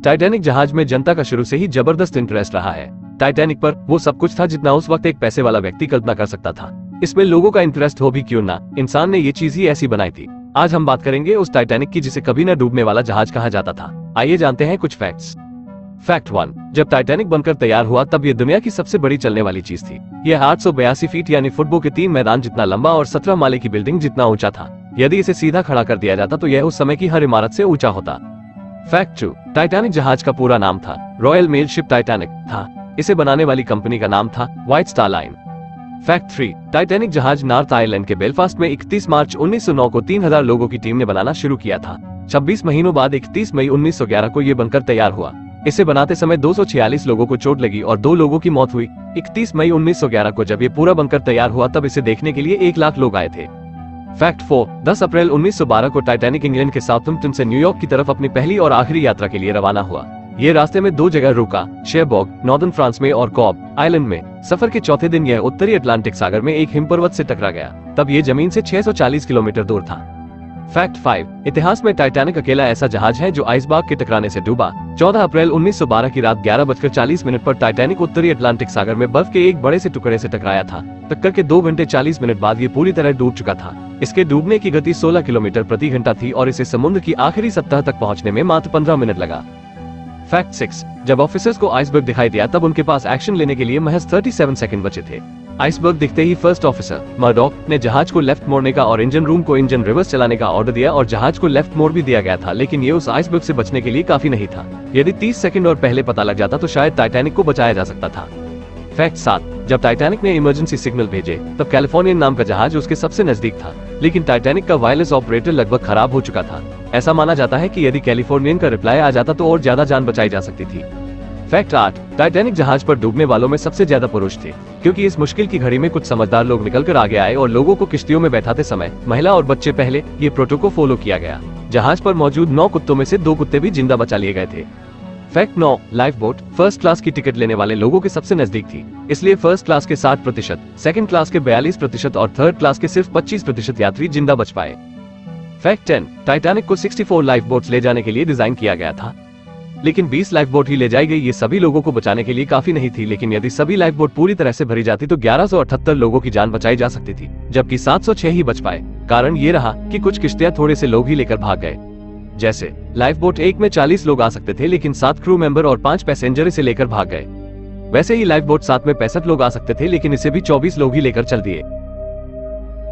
Titanic जहाज में जनता का शुरू से ही जबरदस्त इंटरेस्ट रहा है। टाइटैनिक पर वो सब कुछ था जितना उस वक्त एक पैसे वाला व्यक्ति कल्पना कर सकता था। इसमें लोगों का इंटरेस्ट हो भी क्यों ना, इंसान ने ये चीज ही ऐसी बनाई थी। आज हम बात करेंगे उस टाइटैनिक की जिसे कभी न डूबने वाला जहाज कहा जाता था। आइए जानते हैं कुछ फैक्ट्स। फैक्ट 1, जब टाइटैनिक बनकर तैयार हुआ तब ये दुनिया की सबसे बड़ी चलने वाली चीज थी। यह 882 फीट यानी फुटबॉल के 3 मैदान जितना लंबा और 17 माले की बिल्डिंग जितना ऊंचा था। यदि इसे सीधा खड़ा कर दिया जाता तो यह उस समय की हर इमारत से ऊंचा होता। फैक्ट 2, टाइटैनिक जहाज का पूरा नाम था रॉयल मेल शिप टाइटैनिक था। इसे बनाने वाली कंपनी का नाम था white star line. Fact 3, Titanic जहाज नॉर्थ आयरलैंड के बेलफास्ट में 31 मार्च 1909 को 3000 लोगों की टीम ने बनाना शुरू किया था। 26 महीनों बाद 31 मई 1911 को ये बनकर तैयार हुआ। इसे बनाते समय 246 लोगों को चोट लगी और 2 लोगों की मौत हुई। 31 मई 1911 को जब ये पूरा बनकर तैयार हुआ तब इसे देखने के लिए 1 लाख लोग आए थे। फैक्ट 4, 10 अप्रैल 1912 को टाइटैनिक इंग्लैंड के साउथहैम्पटन से न्यूयॉर्क की तरफ अपनी पहली और आखिरी यात्रा के लिए रवाना हुआ। ये रास्ते में 2 जगह रुका, शेरबॉर्ग नॉर्दर्न फ्रांस में और कॉब आइलैंड में। सफर के चौथे दिन यह उत्तरी अटलांटिक सागर में एक हिमपर्वत से टकरा गया। तब ये जमीन से 640 किलोमीटर दूर था। फैक्ट 5, इतिहास में टाइटैनिक अकेला ऐसा जहाज है जो आइसबर्ग के टकराने से डूबा। 14 अप्रैल 1912 की रात 11:40 पर टाइटैनिक उत्तरी अटलांटिक सागर में बर्फ के एक बड़े से टुकड़े से टकराया था। टक्कर के 2 घंटे 40 मिनट बाद ये पूरी तरह डूब चुका था। इसके डूबने की गति 16 किलोमीटर प्रति घंटा थी और इसे समुद्र की आखिरी सतह तक पहुंचने में मात्र 15 मिनट लगा। फैक्ट 6, जब ऑफिसर्स को आइसबर्ग दिखाई दिया तब उनके पास एक्शन लेने के लिए महज 37 सेकंड बचे थे। आइसबर्ग दिखते ही फर्स्ट ऑफिसर मर्डॉक ने जहाज को लेफ्ट मोड़ने का और इंजन रूम को इंजन रिवर्स चलाने का ऑर्डर दिया और जहाज को लेफ्ट मोड़ भी दिया गया था, लेकिन ये उस आइसबर्ग से बचने के लिए काफी नहीं था। यदि 30 सेकंड और पहले पता लग जाता तो शायद टाइटैनिक को बचाया जा सकता था। फैक्ट 7, जब टाइटैनिक ने इमरजेंसी सिग्नल भेजे तब कैलिफोर्नियन नाम का जहाज उसके सबसे नजदीक था, लेकिन टाइटैनिक का वायरलेस ऑपरेटर लगभग खराब हो चुका था। ऐसा माना जाता है कि यदि कैलिफोर्नियन का रिप्लाई आ जाता तो और ज्यादा जान बचाई जा सकती थी। फैक्ट 8, टाइटैनिक जहाज पर डूबने वालों में सबसे ज्यादा पुरुष थे, क्योंकि इस मुश्किल की घड़ी में कुछ समझदार लोग निकलकर आगे आए और लोगों को किश्तियों में बैठाते समय महिला और बच्चे पहले ये प्रोटोकॉल फॉलो किया गया। जहाज पर मौजूद 9 कुत्तों में से 2 कुत्ते भी जिंदा बचा लिए गए थे। Fact 9, life boat first class की टिकट लेने वाले लोगों के सबसे नजदीक थी, इसलिए फर्स्ट क्लास के 60%, सेकंड क्लास के 42% और थर्ड क्लास के सिर्फ 25% यात्री जिंदा बच पाए। फैक्ट 10, टाइटैनिक को 64 लाइफ बोट्स ले जाने के लिए डिजाइन किया गया था, लेकिन 20 लाइफ बोट ही ले जाई गई। ये सभी लोगों को बचाने के लिए काफी नहीं थी, लेकिन यदि सभी लाइफ बोट पूरी तरह से भरी जाती तो 1178 लोगों की जान बचाई जा सकती थी, जबकि 706 ही बच पाए। कारण ये रहा कि कुछ किश्तियां थोड़े से लोग ही लेकर भाग गए। जैसे लाइफ बोट 1 में 40 लोग आ सकते थे, लेकिन 7 क्रू मेंबर और 5 पैसेंजर इसे लेकर भाग गए। वैसे ही लाइफ बोट 7 में 65 लोग आ सकते थे, लेकिन इसे भी 24 लोग ही लेकर चल दिए।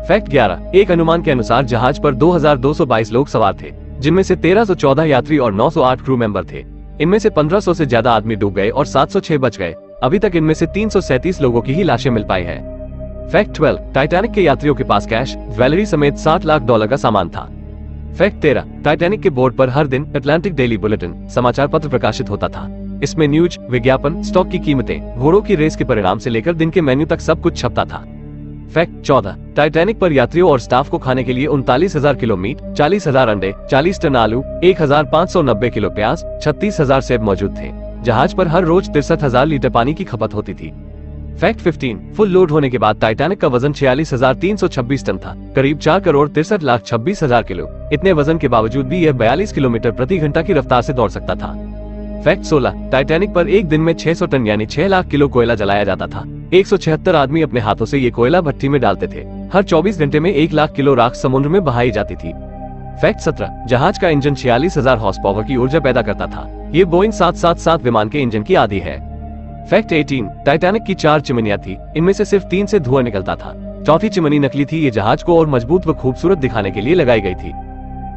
फैक्ट 11, एक अनुमान के अनुसार जहाज पर 2222 लोग सवार थे, जिनमें से 1314 यात्री और 908 क्रू मेंबर थे। इनमें से 1500 से ज्यादा आदमी डूब गए और 706 बच गए। अभी तक इनमें से 337 लोगों की ही लाशें मिल पाई है। फैक्ट 12, टाइटैनिक के यात्रियों के पास कैश, ज्वेलरी समेत 60 लाख डॉलर का सामान था। फैक्ट 13, टाइटैनिक के बोर्ड पर हर दिन अटलांटिक डेली बुलेटिन समाचार पत्र प्रकाशित होता था। इसमें न्यूज, विज्ञापन, स्टॉक की कीमतें, घोड़ों की रेस के परिणाम से लेकर दिन के मेन्यू तक सब कुछ छपता था। फैक्ट 14, टाइटैनिक पर यात्रियों और स्टाफ को खाने के लिए 39,000 किलो मीट, 40,000 अंडे, 40 टन आलू, 1,590 किलो प्याज, 36,000 सेब मौजूद थे। जहाज पर हर रोज 63,000 लीटर पानी की खपत होती थी। फैक्ट 15, फुल लोड होने के बाद टाइटैनिक का वजन 46,326 टन था, करीब 4,63,26,000 किलो। इतने वजन के बावजूद भी यह 42 किलोमीटर प्रति घंटा की रफ्तार से दौड़ सकता था। फैक्ट 16, टाइटैनिक पर एक दिन में 600 टन यानी 6 लाख किलो कोयला जलाया जाता था। 176 आदमी अपने हाथों से ये कोयला भट्टी में डालते थे। हर 24 घंटे में 1 लाख किलो राख समुद्र में बहाई जाती थी। फैक्ट 17, जहाज का इंजन 46,000 हॉर्स पावर की ऊर्जा पैदा करता था। ये बोइंग 777 विमान के इंजन की आधी है। फैक्ट 18, टाइटैनिक की 4 चिमनियां थी, इनमें से सिर्फ 3 से धुआं निकलता था। चौथी चिमनी नकली थी, ये जहाज को और मजबूत व खूबसूरत दिखाने के लिए लगाई गई थी।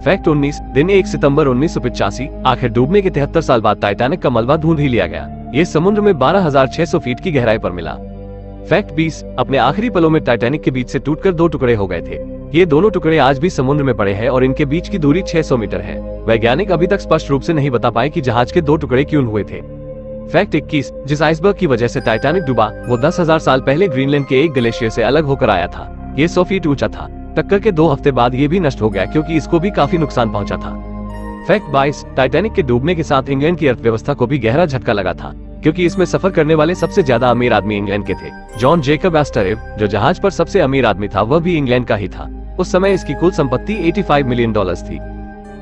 फैक्ट 19, दिन 1 सितंबर 1985, आखिर डूबने के 73 साल बाद टाइटैनिक का मलबा ढूंढ ही लिया गया। ये समुद्र में 12,600 फीट की गहराई पर मिला। फैक्ट 20, अपने आखिरी पलों में टाइटैनिक के बीच से टूटकर 2 टुकड़े हो गए थे। ये दोनों टुकड़े आज भी समुद्र में पड़े हैं और इनके बीच की दूरी 600 मीटर है। वैज्ञानिक अभी तक स्पष्ट रूप से नहीं बता पाए कि जहाज के 2 टुकड़े क्यों हुए थे। फैक्ट 21, जिस आइसबर्ग की वजह से टाइटैनिक डूबा वो 10,000 साल पहले ग्रीनलैंड के एक ग्लेशियर से अलग होकर आया था। ये 100 फीट ऊंचा था। टक्कर के 2 हफ्ते बाद ये भी नष्ट हो गया, क्योंकि इसको भी काफी नुकसान पहुंचा था। फैक्ट 22, टाइटैनिक के डूबने के साथ इंग्लैंड की अर्थव्यवस्था को भी गहरा झटका लगा था, क्योंकि इसमें सफर करने वाले सबसे ज्यादा अमीर आदमी इंग्लैंड के थे। जॉन जेकब एस्टर, जो जहाज पर सबसे अमीर आदमी था, वह भी इंग्लैंड का ही था। उस समय इसकी कुल संपत्ति $85 मिलियन थी।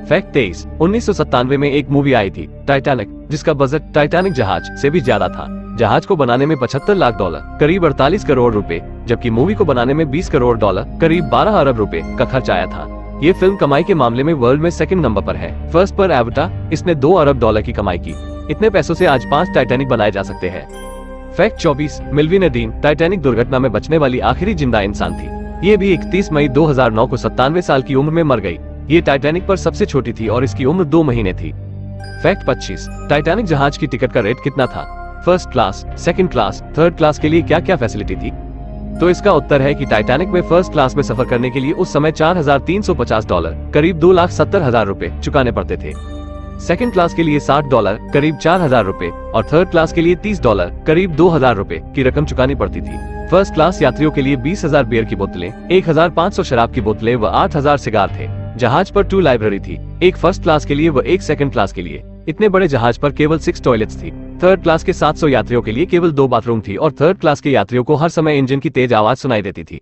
फैक्ट 23, 1997 में एक मूवी आई थी टाइटैनिक, जिसका बजट टाइटैनिक जहाज से भी ज्यादा था। जहाज को बनाने में 75 लाख डॉलर करीब 48 करोड़ रुपए, जबकि मूवी को बनाने में 20 करोड़ डॉलर करीब 12 अरब रुपए का खर्च आया था। ये फिल्म कमाई के मामले में वर्ल्ड में सेकंड नंबर पर है। फर्स्ट पर एवाटार, इसने 2 अरब डॉलर की कमाई की। इतने पैसों से आज 5 टाइटैनिक बनाए जा सकते हैं। फैक्ट 24, मिल्वी नदीम टाइटैनिक दुर्घटना में बचने वाली आखिरी जिंदा इंसान थी। ये भी 31 मई 2009 को 97 साल की उम्र में मर गई। ये टाइटैनिक पर सबसे छोटी थी और इसकी उम्र 2 महीने थी। फैक्ट 25, टाइटैनिक जहाज की टिकट का रेट कितना था? First class, second class, third class के लिए क्या क्या फैसिलिटी थी? तो इसका उत्तर है कि टाइटैनिक में फर्स्ट क्लास में सफर करने के लिए उस समय $4,350 करीब 2,70,000 रुपए चुकाने पड़ते थे। सेकंड क्लास के लिए $60 करीब 4,000 रुपए और थर्ड क्लास के लिए $30 करीब 2,000 रुपए की रकम चुकानी पड़ती थी। फर्स्ट क्लास यात्रियों के लिए 20,000 बियर की बोतलें, 1,500 शराब की बोतलें व 8,000 सिगार थे। जहाज पर 2 लाइब्रेरी थी, एक फर्स्ट क्लास के लिए व एक सेकंड क्लास के लिए। इतने बड़े जहाज पर केवल 6 टॉयलेट्स थी। थर्ड क्लास के 700 यात्रियों के लिए केवल 2 बाथरूम थी और थर्ड क्लास के यात्रियों को हर समय इंजन की तेज आवाज सुनाई देती थी।